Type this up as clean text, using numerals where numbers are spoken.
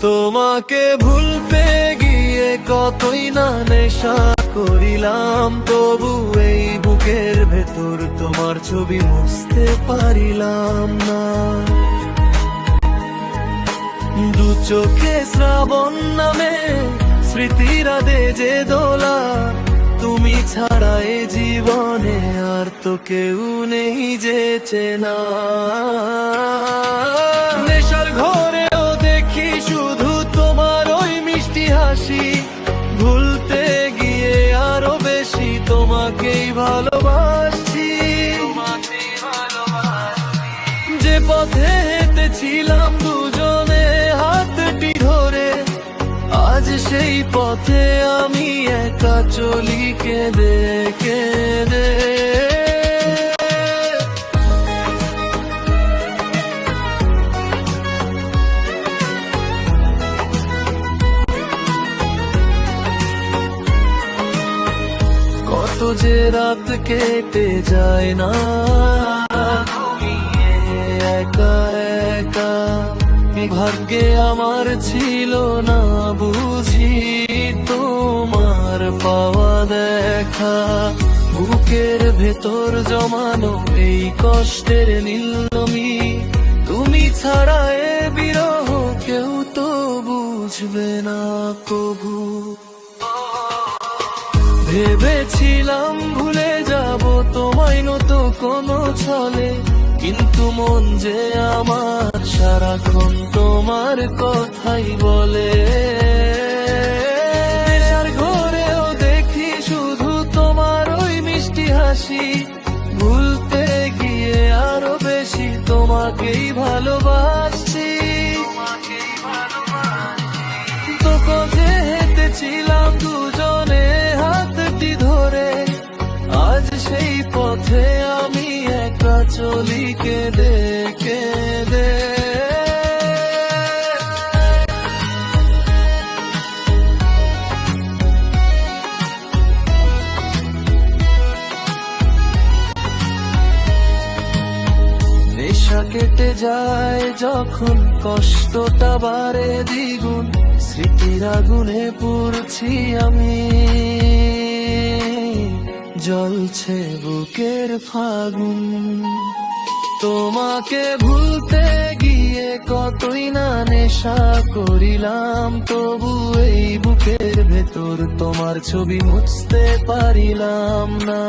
তোমাকে ভুলতে গিয়ে কতই না নেশা করিলাম, তবু এই বুকের ভেতর তোমার ছবি মুছতে পারিলাম না। দু চোখে শ্রাবণ নামে স্মৃতিরা দে যে দোলা, তুমি ছাড়া এ জীবনে আর তো কেউ নেই যে চেনা। নেশার ঘরেও দেখি শুধু তোমার ওই মিষ্টি হাসি, ভুলতে গিয়ে আরো বেশি তোমাকেই ভালোবাসছি। যে পথে হেঁটেছিলাম দুজনে হাতটি ধরে, আজ সেই পথে আমি একা চলি কেঁদে কেঁদে। কত যে রাত কেটে যায় না একা একা, ভাগ্যে আমার ছিল না বুঝি তোমার পাওয়া দেখা। বুকের ভেতর জমানো এই কষ্টের নীলনমি, তুমি ছাড়া এ বিরহ কেউ তো বুঝবে না কভু। ভেবেছিলাম ভুলে যাব তোমায় নত কোনো ছলে, কিন্তু মন যে আমার সারাক্ষণ তোমার কথাই বলে। নেশার ঘরেও দেখি শুধু তোমার ওই মিষ্টি হাসি, ভুলতে গিয়ে আরো বেশি তোমাকেই ভালোবাসছি। তো পথে হেঁটেছিলাম দুজনে হাতটি ধরে, আজ সেই পথে আমি একা চলি কেঁদে কেঁদে। নেশা কেটে যায় যখন কষ্টটা বাড়ে দ্বিগুণ, স্মৃতির আগুনে পুড়ছি আমি, জ্বলছে বুকের ফাগুন। তোমাকে ভুলতে গিয়ে কতই না নেশা করিলাম, তবু এই বুকের ভেতর তোমার ছবি মুছতে পারিলাম না।